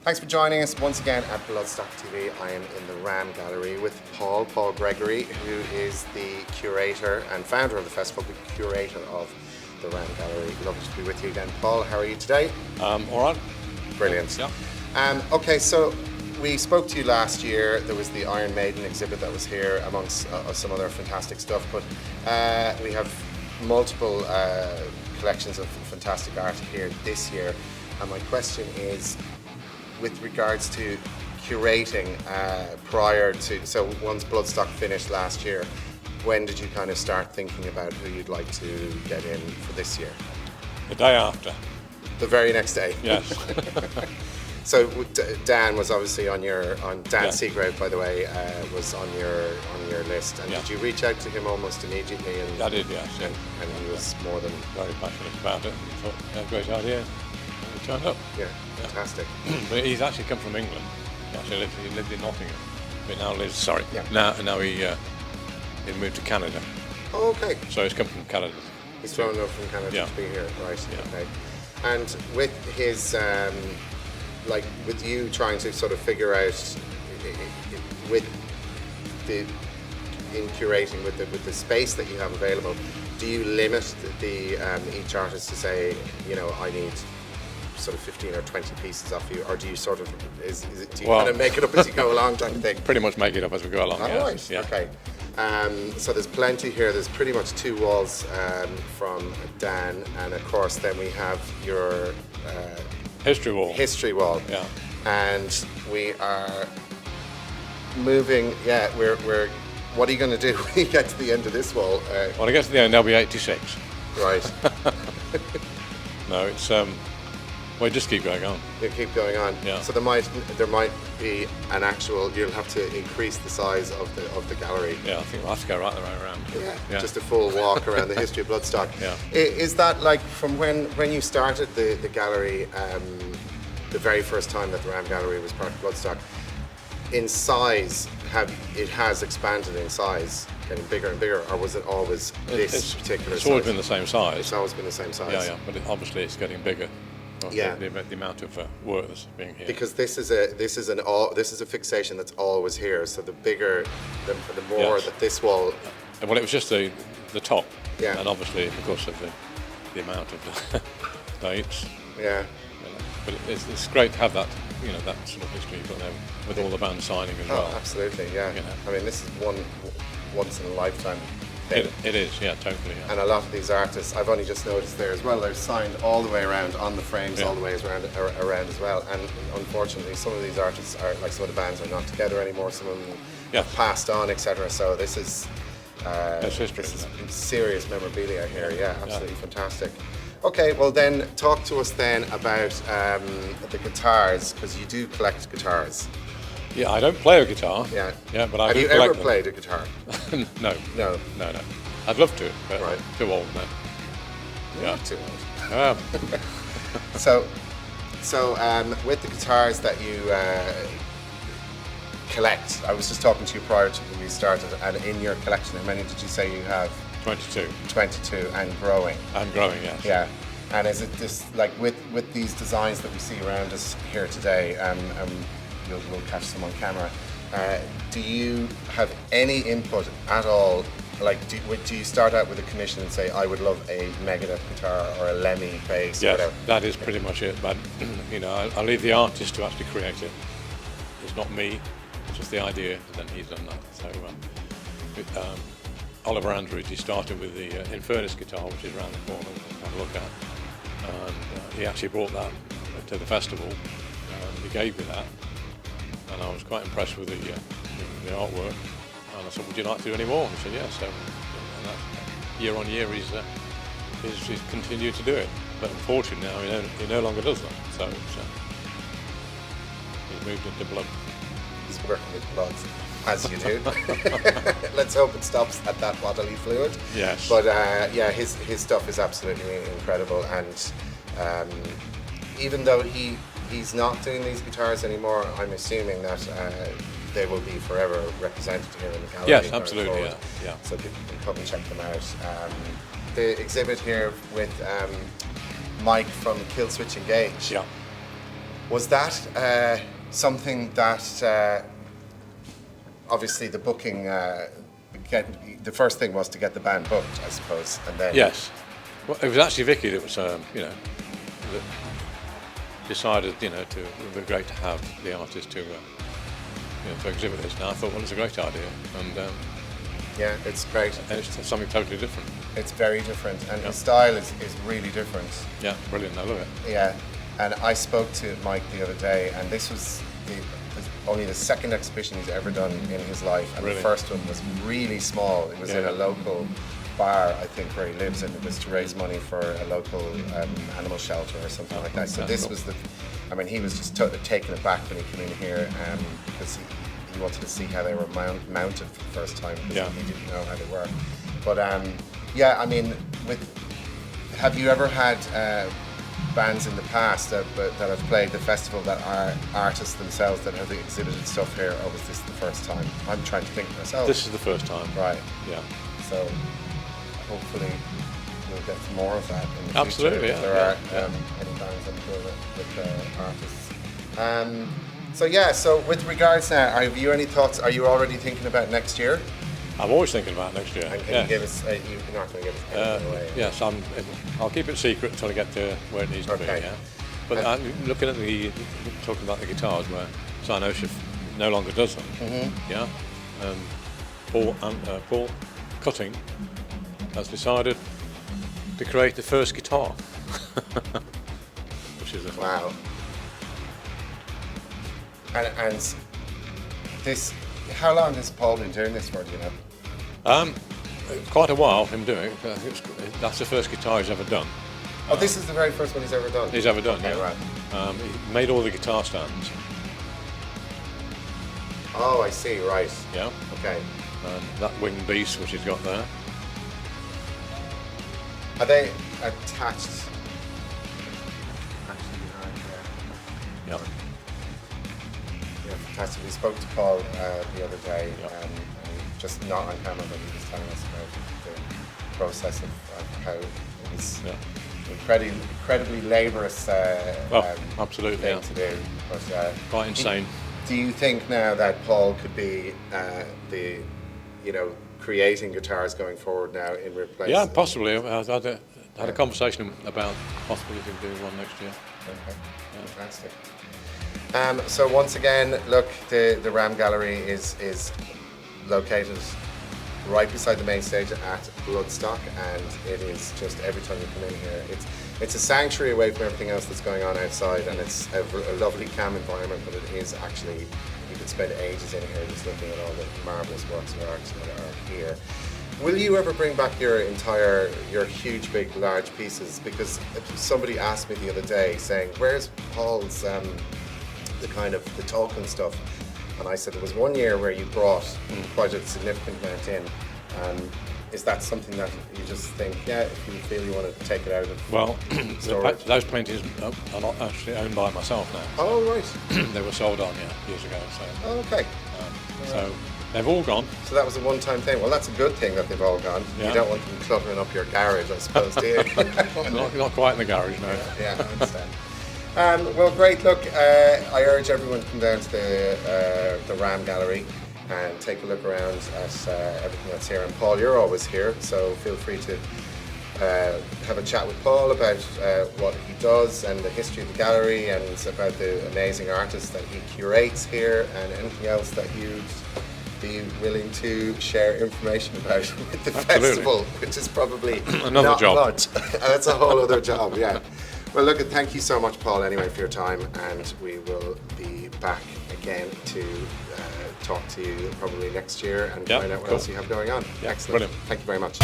Thanks for joining us once again at Bloodstock TV. I am in the Ram Gallery with Paul Gregory, who is the curator and founder of the festival, the curator of the Ram Gallery. Lovely to be with you again. Paul, how are you today? Oran. Brilliant. Yeah. Okay, so we spoke to you last year. There was the Iron Maiden exhibit that was here amongst some other fantastic stuff, but we have multiple collections of fantastic art here this year. And my question is, with regards to curating prior to, so once Bloodstock finished last year, when did you kind of start thinking about who you'd like to get in for this year? The day after. The very next day? Yes. So Dan was obviously Dan Seagrave, by the way, was on your list. And did you reach out to him almost immediately? And, I did, yes. And he was more than... Very passionate about it. He thought, yeah, great idea. And he turned up. Yeah, fantastic. But he's actually come from England. He lived in Nottingham. But now lives, now he moved to Canada. Oh, okay. So he's come from Canada. He's flown over from Canada to be here, right? Yeah. Okay. And with his, with you trying to sort of figure out, in curating with the space that you have available, do you limit each artist to say, you know, I need sort of 15 or 20 pieces off you, or do you sort of kind of make it up as you go along type of thing? Pretty much make it up as we go along. Right. Yeah. Okay. So there's plenty here. There's pretty much 2 walls from Dan, and of course then we have your history wall. History wall. Yeah. And we are moving. Yeah. We're. What are you going to do when you get to the end of this wall? When I get to the end, there'll be 86. Right. No, it's we just keep going on. You keep going on. Yeah. So there might be an actual. You'll have to increase the size of the gallery. Yeah, I think we'll have to go right the way around. Yeah. Just a full walk around the history of Bloodstock. Yeah. Is that like from when you started the gallery, the very first time that the Ram Gallery was part of Bloodstock? In size, it has expanded in size, getting bigger and bigger, or was it always this particular size? It's always been the same size. It's always been the same size. Yeah, but obviously it's getting bigger. Yeah. The amount of work that's being here. Because this is a fixation that's always here. So the bigger, the more that this wall. Well, it was just the top. Yeah. And obviously because of the amount of dates. Yeah. But it's great to have that, that sort of history, but then with all the band signing as well. Oh, absolutely, yeah. I mean, this is once in a lifetime thing. It is, yeah, totally. Yeah. And a lot of these artists, I've only just noticed there as well, they're signed all the way around on the frames, all the way around as well. And unfortunately, some of these artists are, like some of the bands are not together anymore. Some of them have passed on, etc. So this is serious memorabilia here. Yeah, absolutely fantastic. Okay, well then talk to us then about the guitars, because you do collect guitars. Yeah, I don't play a guitar. Yeah. Yeah, but I have do you collect ever them. played a guitar? No. No. I'd love to, but I'm too old now. You're not too old. So with the guitars that you collect, I was just talking to you prior to when we started, and in your collection, how many did you say you have? 22. 22 and growing. I'm growing, yes. Yeah. And is it just like with these designs that we see around us here today, we'll catch some on camera, do you have any input at all? Like, do you start out with a commission and say, I would love a Megadeth guitar or a Lemmy bass? Yes, or whatever? that is pretty much it. But, I leave the artist to actually create it. It's not me, it's just the idea, and then he's done that. So, Oliver Andrews, he started with the Infernus guitar, which is around the corner, to have a look at. And he actually brought that to the festival, and he gave me that. And I was quite impressed with the artwork. And I said, would you like to do any more? And he said, yes. So, year on year, he's continued to do it. But unfortunately now he no longer does that. So he's moved into blood. He's working with blood, as you do. Let's hope it stops at that bodily fluid. Yes. But his stuff is absolutely incredible. And even though he's not doing these guitars anymore, I'm assuming that they will be forever represented here in the gallery. Yes, absolutely, yeah. So people can come and check them out. The exhibit here with Mike from Killswitch Engage. Yeah. Was that something that obviously the booking? The first thing was to get the band booked, I suppose, and then Yes. Well, it was actually Vicky that was, that decided, it would be great to have the artist to exhibit this. And I thought, well, it's a great idea, and yeah, it's great. and it's something totally different. It's very different, and his style is really different. Yeah, brilliant. I love it. Yeah, and I spoke to Mike the other day, and this was only the second exhibition he's ever done in his life, and Really? the first one was really small. It was in a local bar, I think, where he lives, and it was to raise money for a local animal shelter or something like that. So That's this cool. was he was just totally taken aback when he came in here because he wanted to see how they were mounted for the first time, because he didn't know how they were. But have you ever had bands in the past that have played the festival that are artists themselves that have exhibited stuff here, or was this the first time? I'm trying to think myself. This is the first time. Right. Yeah. So hopefully we'll get some more of that in the Absolutely, future. If yeah, there are yeah. any bands I'm sure with artists. So with regards now, have you any thoughts? Are you already thinking about next year? I'm always thinking about next year. And can you give us? You're not going to give us anything away. Yes, I'll keep it secret until I get to where it needs to be. Yeah. But looking at talking about the guitars, where Cynosha no longer does them. Mm-hmm. Yeah. Paul Cutting has decided to create the first guitar, which is wow. And this, how long has Paul been doing this for? Do you know? Quite a while him doing it. That's the first guitar he's ever done. Oh, this is the very first one he's ever done? He's ever done, okay, yeah. Right. He made all the guitar stands. Oh, I see, right. Yeah. Okay. That winged beast which he's got there. Are they attached? Actually behind there. Yeah. Yeah, fantastic. We spoke to Paul the other day, Yep. and just not on camera, but he was telling us about the process of how it was incredibly laborious absolutely, thing to do. But, quite insane. Do you think now that Paul could be creating guitars going forward now in replace? Yeah, possibly. I had a conversation about possibility of doing one next year. Okay, fantastic. So once again, look, the Ram Gallery is located right beside the main stage at Bloodstock, and it is just every time you come in here, it's a sanctuary away from everything else that's going on outside, and it's a lovely calm environment, but it is actually, you could spend ages in here just looking at all the marvellous works of art that are here. Will you ever bring back your huge, big, large pieces? Because somebody asked me the other day saying, where's Paul's, the Tolkien stuff? And I said, there was one year where you brought quite a significant amount in. Is that something that you just think, if you feel you want to take it out of storage? Those paintings are not actually owned by myself now. Oh, right. They were sold on years ago. So, oh, okay. So they've all gone. So that was a one-time thing. Well, that's a good thing that they've all gone. Yeah. You don't want them cluttering up your garage, I suppose, do you? not quite in the garage, no. Yeah, I understand. Well, great. Look, I urge everyone to come down to the Ram Gallery and take a look around at everything that's here. And Paul, you're always here, so feel free to have a chat with Paul about what he does and the history of the gallery and about the amazing artists that he curates here, and anything else that you'd be willing to share information about with the festival, which is probably another not job. Much. That's a whole other job, yeah. Well, look, thank you so much, Paul, anyway, for your time, and we will be back again to talk to you probably next year and find out what else you have going on. Yeah, excellent. Brilliant. Thank you very much.